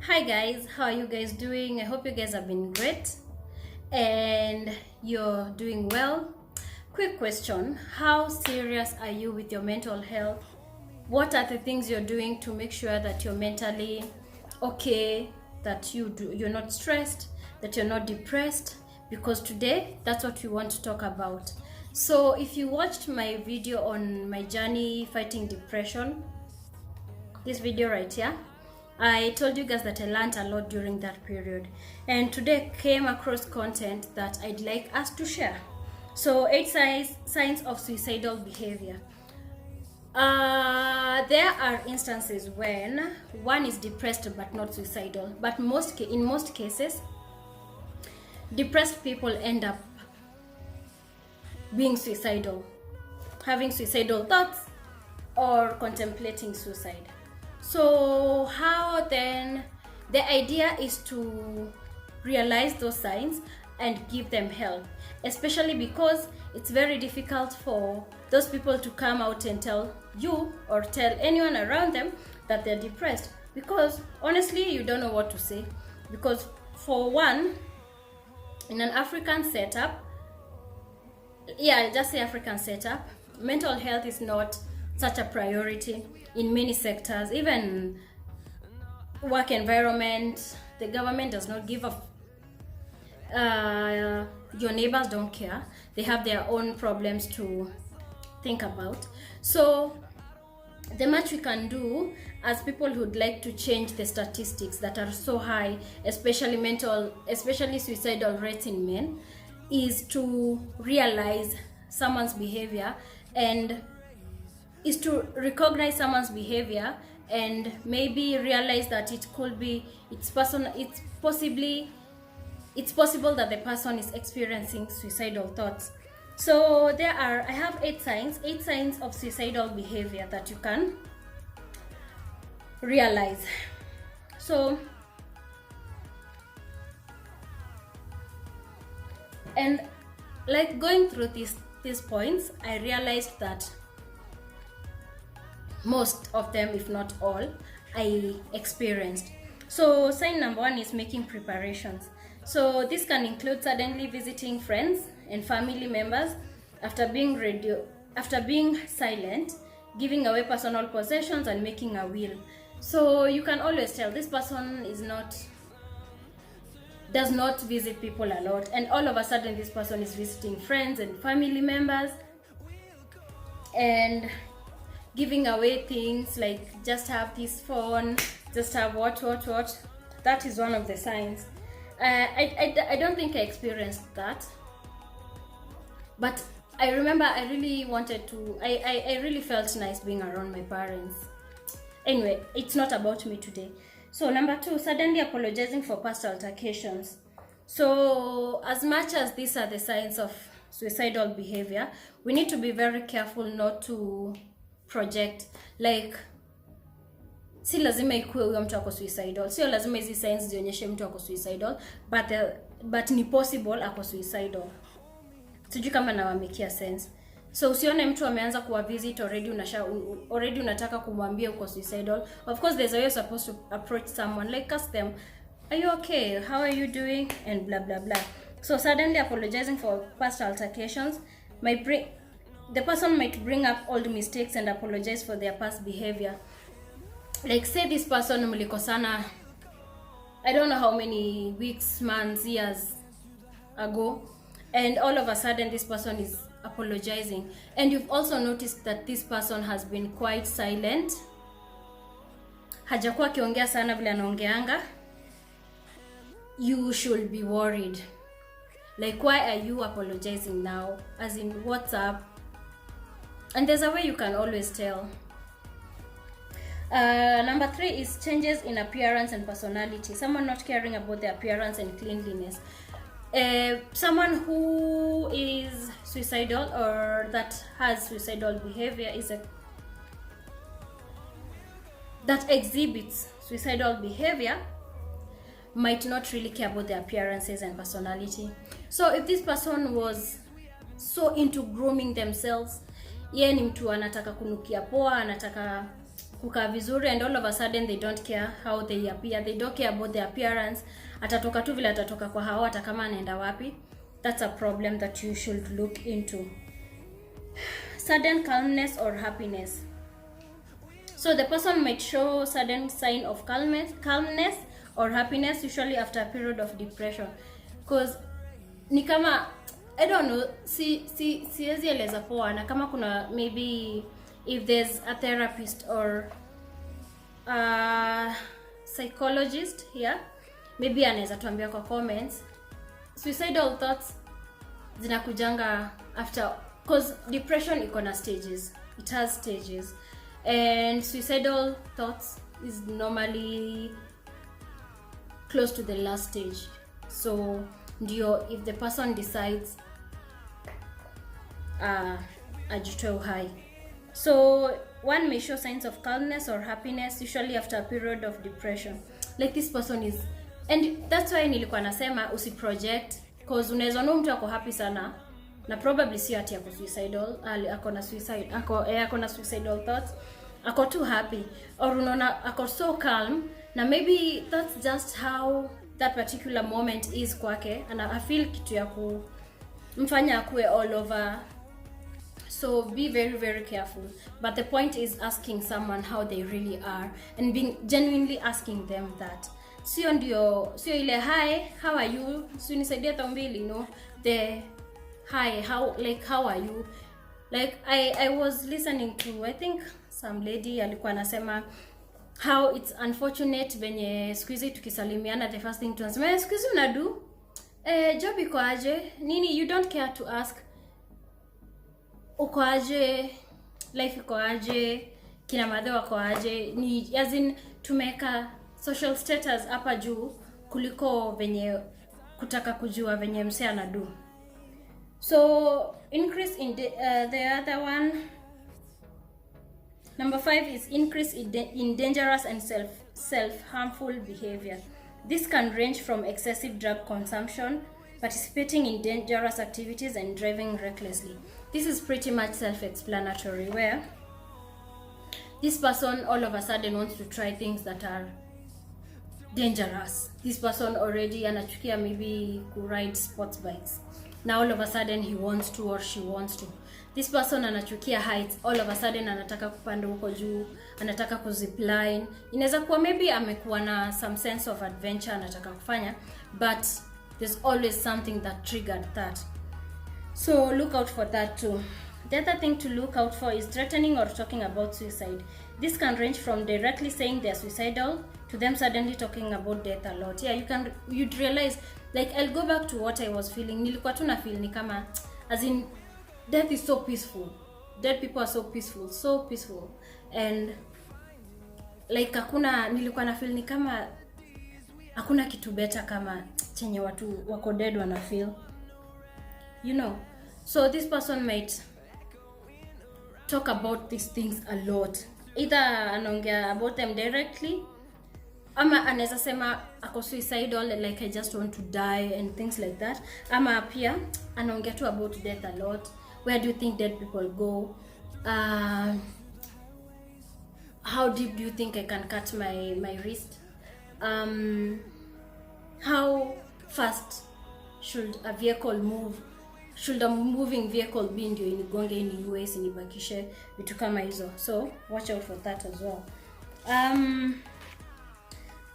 Hi guys, how are you guys doing? I hope you guys have been great and you're doing well. Quick question, how serious are you with your mental health? What are the things you're doing to make sure that you're mentally okay, that you're not stressed, that you're not depressed? Because today that's what we want to talk about. So if you watched my video on my journey fighting depression, this video right here, I told you guys that I learned a lot during that period, and today came across content that I'd like us to share. So 8 signs of suicidal behavior. There are instances when one is depressed but not suicidal, but in most cases depressed people end up being suicidal, having suicidal thoughts or contemplating suicide. So how then? The idea is to realize those signs and give them help, especially because it's very difficult for those people to come out and tell you or tell anyone around them that they're depressed, because honestly you don't know what to say. Because for one, in an African setup, I'll just say African setup, mental health is not such a priority in many sectors. Even work environment, the government does not give a your neighbors don't care. They have their own problems to think about. So the much we can do as people who'd like to change the statistics that are so high, especially suicidal rates in men, is to realize someone's behavior and is to recognize someone's behavior and maybe realize that it's possible that the person is experiencing suicidal thoughts. So I have 8 signs of suicidal behavior that you can realize. So, and like going through these points, I realized that most of them, if not all, I experienced. So sign number 1 is making preparations. So this can include suddenly visiting friends and family members after being silent, giving away personal possessions, and making a will. So you can always tell this person does not visit people a lot, and all of a sudden this person is visiting friends and family members and giving away things, like just have this phone, just have what. That is one of the signs. I don't think I experienced that, but I remember I really wanted to, I really felt nice being around my parents. Anyway, it's not about me today. So number 2, suddenly apologizing for past altercations. So as much as these are the signs of suicidal behavior, we need to be very careful not to project, like si lazima ikuwe huyo mtu ako suicidal, sio lazima hizi signs zionyeshe mtu ako suicidal, but ni possible ako suicidal. Sijui kama nawamekia sense. So usione mtu ameanza kuwa visit already unataka kumwambia uko suicidal. Of course there's a way you're supposed to approach someone, like ask them, are you okay, how are you doing, and blah blah blah. So suddenly apologizing for past altercations the person might bring up old mistakes and apologize for their past behavior. Like say this person mlikosana, I don't know how many weeks, months, years ago, and all of a sudden this person is apologizing, and you've also noticed that this person has been quite silent, hajakuwa akiongea sana vile anaongeanga. You should be worried, like why are you apologizing now, as in what's up? And there's a way you can always tell. Number 3 is changes in appearance and personality. Someone not caring about their appearance and cleanliness. Someone who is suicidal or that has suicidal behavior that exhibits suicidal behavior might not really care about their appearances and personality. So if this person was so into grooming themselves, yeye ni mtu anataka kunukia poa, anataka kukaa vizuri, and all of a sudden they don't care how they appear, they don't care about their appearance. Atatoka tu vile atatoka kwa hao, hata kama anaenda wapi. That's a problem that you should look into. Sudden calmness or happiness. So the person might show sudden sign of calmness or happiness, usually after a period of depression. Because ni kama, I don't know, siwezi eleza poa, na kama kuna maybe if there's a therapist or a psychologist here, maybe anaweza tuambia kwa comments. Suicidal thoughts zinakujanga after, because depression iko na stages, it has stages, and suicidal thoughts is normally close to the last stage. So ndio if the person decides ajitoe uhai. So one may show signs of calmness or happiness, usually after a period of depression. Like this person is, and that's why nilikuwa nasema usiproject, because unaweza know mtu ako happy sana na probably si ati ako suicidal, ako na suicidal thoughts, ako too happy, or unaona ako so calm, na maybe that's just how that particular moment is kwake, and I feel kitu ya kumfanya akue all over. So be very, very careful. But the point is asking someone how they really are, and being genuinely asking them that. Sio ile hi, how are you? So nisaidia tambili, no? The hi, how are you? Like I was listening to, I think some lady alikuwa anasema how it's unfortunate venye siku hizi tukisalimiana, the first thing tunasema siku hizi unadu job iko aje nini, you don't care to ask uko aje, life iko aje, kina madhe wako aje, ni as in tumeka social status hapa juu kuliko venye kutaka kujua venye mse anadu. So increase in the other one, number 5 is increase in dangerous and self-harmful behavior. This can range from excessive drug consumption, participating in dangerous activities, and driving recklessly. This is pretty much self-explanatory, where this person all of a sudden wants to try things that are dangerous. This person already anachukia maybe to ride sports bikes. Now all of a sudden he wants to or she wants to. This person anachukia heights, all of a sudden anataka kupanda huko juu, anataka kuzipline. Inaweza kuwa maybe amekuwa na some sense of adventure anataka kufanya, but there's always something that triggered that. So look out for that too. The other thing to look out for is threatening or talking about suicide. This can range from directly saying they're suicidal to them suddenly talking about death a lot. Yeah, you'd realize, like, I'll go back to what I was feeling. Nilikuwa tu na feel ni kama, as in, death is so peaceful. Dead people are so peaceful. And like nilikuwa na feel ni kama hakuna kitu better kama chenye watu wako dead wana feel. You know. So this person might talk about these things a lot. Either anaongea about them directly, ama anaweza sema ako suicidal, like I just want to die and things like that. Ama pia anaongea tu about death a lot. Where do you think dead people go? How deep do you think I can cut my wrist? How fast should a vehicle move? Should a moving vehicle be ndio inigonge iniue inibakishe vitu kama hizo. So watch out for that as well.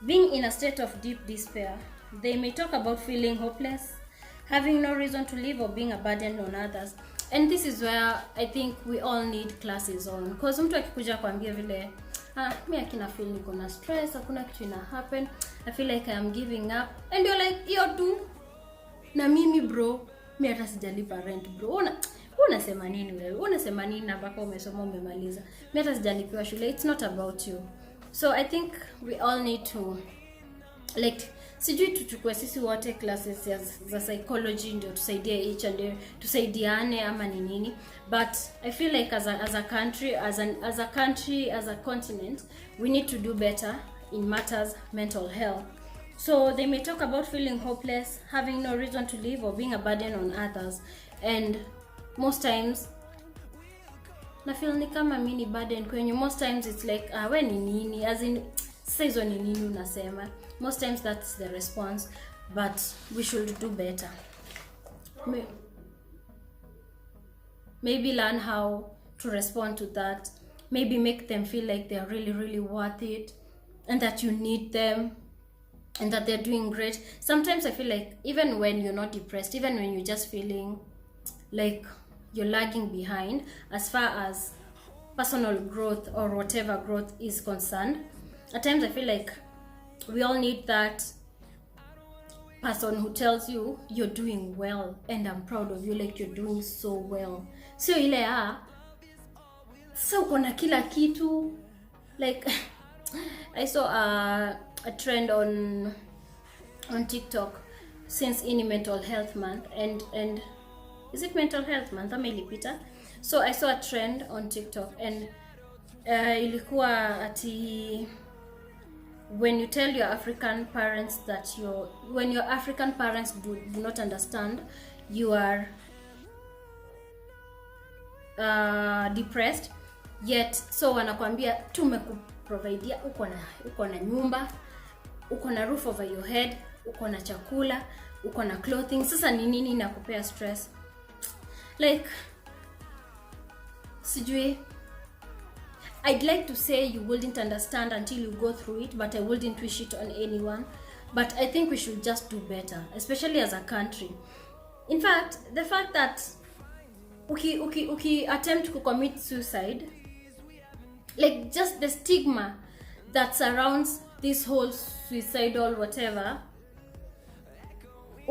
Being in a state of deep despair, they may talk about feeling hopeless, having no reason to live, or being a burden on others. And this is where I think we all need classes on, because mtu akikuja kuambia vile mimi akina feel niko na stress, hakuna kitu ina happen, I feel like I am giving up, and you're like yo tu na mimi bro, mimi hata sijalipa rent bro. Unasema nini wewe? Unasema nini na mpaka umesoma umemaliza? Mimi hata sijalipiwa shule. It's not about you. So I think we all need to, like, sijui tuchukue sisi wote classes za psychology ndio tusaidie each and tusaidiane ama ni nini, but I feel like as a country, as a continent, we need to do better in matters mental health. So they may talk about feeling hopeless, having no reason to live, or being a burden on others. And most times na feel ni kama mini burden kwenye. Most times it's like we ni nini, as in sasa hizo ni nini unasema. Most times that's the response, but we should do better. Maybe learn how to respond to that. Maybe make them feel like they're really, really worth it, and that you need them, and that they're doing great. Sometimes I feel like even when you're not depressed, even when you're just feeling like you're lagging behind as far as personal growth or whatever growth is concerned, at times I feel like we all need that person who tells you you're doing well and I'm proud of you, like you're doing so well. So ile so uko na kila kitu, like I saw a trend on TikTok since in mental health month, and is it mental health month ama ilipita? So I saw a trend on TikTok, and ilikuwa ati when you tell your African parents that when your African parents do not understand you are depressed, yet so wanakwambia tumekuprovidea, uko na nyumba, uko na roof over your head, uko na chakula, uko na clothing, sasa ni nini inakupea stress? Like sijui, I'd like to say you wouldn't understand until you go through it, but I wouldn't wish it on anyone. But I think we should just do better, especially as a country. In fact, the fact that attempt to commit suicide, like just the stigma that surrounds this whole suicidal whatever,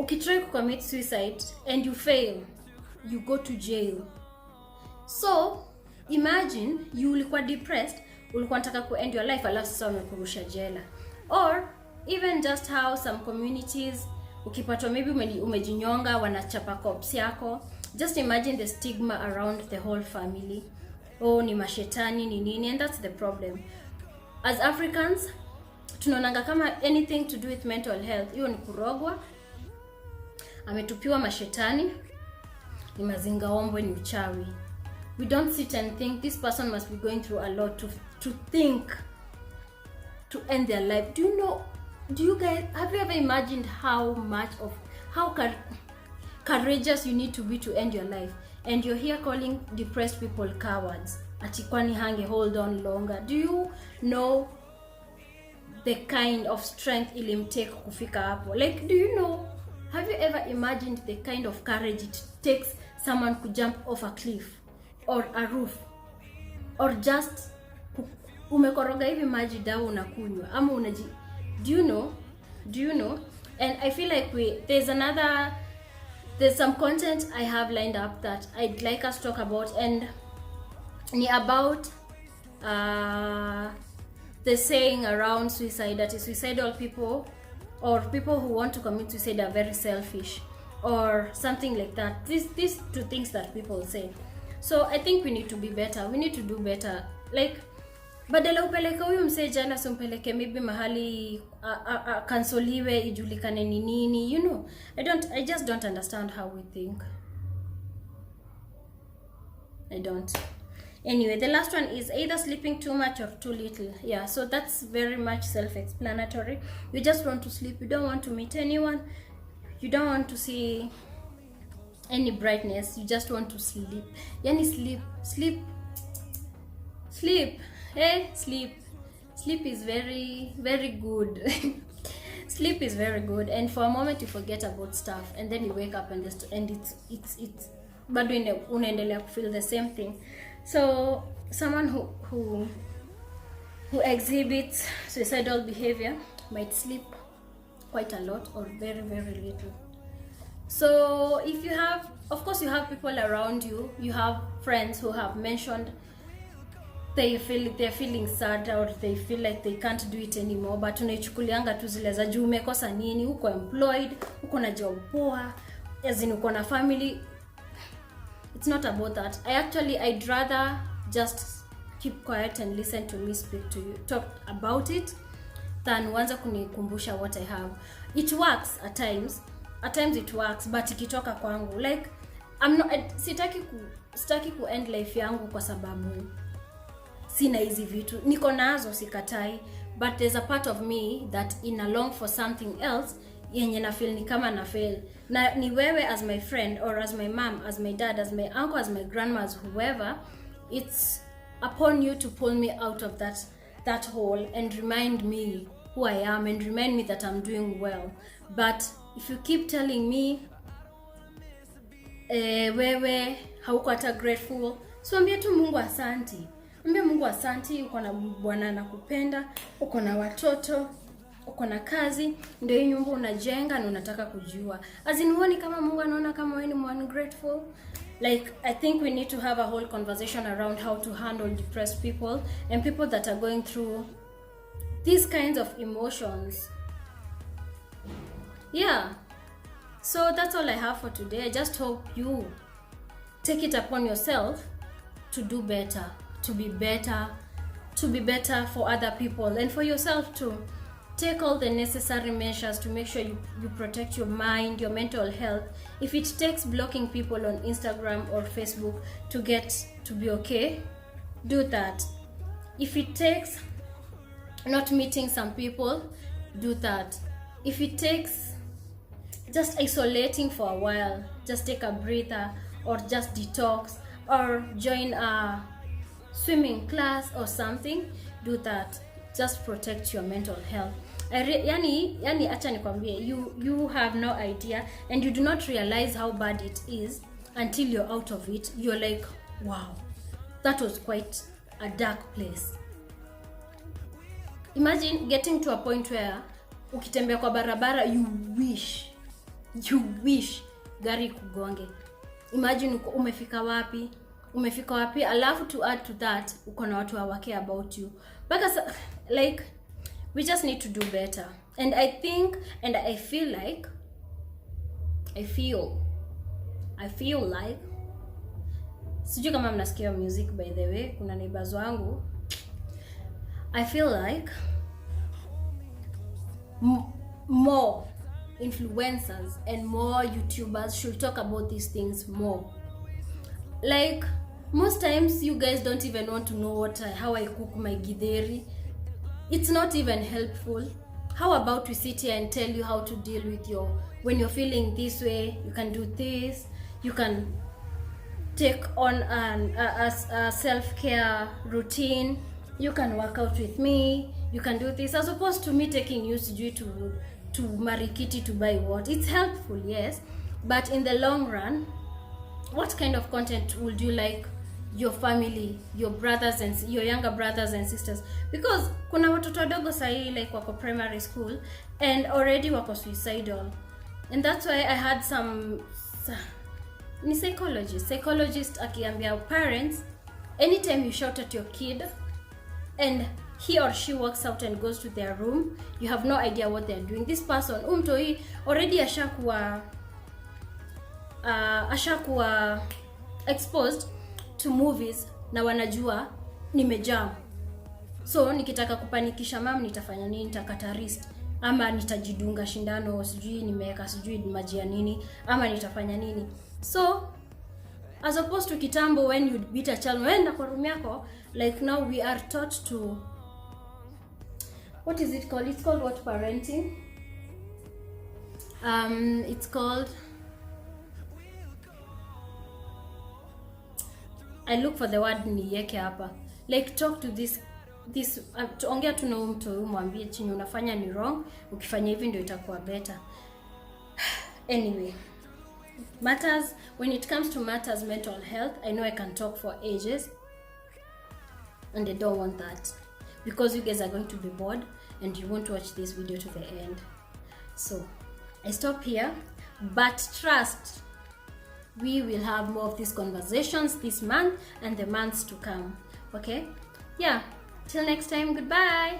try to commit suicide and you fail, you go to jail. So imagine you ulikuwa depressed, ulikuwa unataka ku end your life, alafu sasa wamekurusha jela. Or even just how some communities ukipatwa maybe umejinyonga, wanachapa cops yako. Just imagine the stigma around the whole family. Oh, ni mashetani ni nini, and that's the problem. As Africans tunaonanga kama anything to do with mental health hiyo ni kurogwa, ametupiwa mashetani, ni mazingaombwe, ni uchawi. We don't sit and think this person must be going through a lot to think to end their life. Do you guys, have you ever imagined how courageous you need to be to end your life? And you're here calling depressed people cowards. Ati kwani hange hold on longer. Do you know the kind of strength ilimtake kufika hapo? Like, do you know, have you ever imagined the kind of courage it takes someone to jump off a cliff or a roof, or just umekoroga hivi maji dawa unakunywa ama unaji, do you know? And I feel like there's some content I have lined up that I'd like us to talk about, and about the saying around suicide, that is suicidal people or people who want to commit suicide are very selfish or something like that. These two things that people say. So I think we need to be better. We need to do better. Like, badala upeleke huyu msee jana, simpeleke maybe mahali kansoliwe ijulikane ni nini, you know. I just don't understand how we think. I don't. Anyway, the last one is either sleeping too much or too little. Yeah, so that's very much self-explanatory. You just want to sleep. You don't want to meet anyone. You don't want to see any brightness. You just want to sleep. Yani sleep. Hey, sleep is very, very good. Sleep is very good, and for a moment you forget about stuff, and then you wake up and it's bado unaendelea to feel the same thing. So someone who exhibits suicidal behavior might sleep quite a lot or very, very little. So if you have, of course you have people around you, you have friends who have mentioned they're feeling sad or they feel like they can't do it anymore, but unaichukulianga tu zile za juu umekosa nini, uko employed, uko na job poa, as in uko na family. It's not about that. I'd rather just keep quiet and listen to me speak to you, talk about it, than wanza kunikumbusha what I have. It works at times it works, but ikitoka kwangu, like sitaki ku end life yangu kwa sababu sina hizi vitu. Niko nazo, sikatai, but there's a part of me that in along for something else yenye na feel ni kama na fail. Na ni wewe as my friend, or as my mom, as my dad, as my uncle, as my grandma, as whoever, it's upon you to pull me out of that hole and remind me who I am and remind me that I'm doing well. But if you keep telling me wewe hauko hata grateful, so ambia tu Mungu asanti. Ambia Mungu asanti, uko na bwana anakupenda, uko na watoto, uko na kazi, ndio hii nyumba unajenga na unataka kujua. Azinioni kama Mungu anaona kama wewe ni ungrateful. Like, I think we need to have a whole conversation around how to handle depressed people and people that are going through these kinds of emotions. Yeah. So that's all I have for today. I just hope you take it upon yourself to do better, to be better for other people and for yourself too. Take all the necessary measures to make sure you protect your mind, your mental health. If it takes blocking people on Instagram or Facebook to get to be okay, do that. If it takes not meeting some people, do that. If it takes just isolating for a while, just take a breather or just detox or join a swimming class or something, do that. Just protect your mental health. Yani acha nikwambie, you have no idea and you do not realize how bad it is until you're out of it. You're like, wow, that was quite a dark place. Imagine getting to a point where ukitembea kwa barabara you wish gari kugonge. Imagine umefika wapi, alafu to add to that uko na watu hawake about you. Because like, we just need to do better. And I think, and I feel like sijui kama mnasikia music by the way, kuna neighbors wangu. I feel like more influencers and more YouTubers should talk about these things more. Like, most times you guys don't even want to know how I cook my githeri. It's not even helpful. How about we sit here and tell you how to deal with when you're feeling this way, you can do this, you can take on a self-care routine, you can work out with me, you can do this, as opposed to me taking you to Marikiti to buy what. It's helpful, yes, but in the long run, what kind of content would you like your family, your younger brothers and sisters? Because kuna watoto wadogo sahi like wako primary school and already wako suicidal, and that's why I had some ni psychologist akiambia parents, anytime you shout at your kid and he or she walks out and goes to their room, you have no idea what they're doing. This person umtoi already ashakuwa exposed to movies na wanajua nimejam. So nikitaka kupanikisha mom nitafanya nini? Nitakata wrist ama nitajidunga shindano, sijui nimeweka sijui maji ya nini, ama nitafanya nini? So as opposed to kitambo when you beat a child wenda kwa room yako, like now we are taught to, what is it called? It's called what? Parenting. It's called, I look for the word niweke hapa. Like, talk to this ongea tu na mtu mwambie chenye unafanya ni wrong, ukifanya hivi ndio itakuwa better. Anyway, when it comes to matters mental health, I know I can talk for ages and I don't want that, because you guys are going to be bored and you won't watch this video to the end. So I stop here, but trust, we will have more of these conversations this month and the months to come. Okay? Yeah. Till next time, goodbye.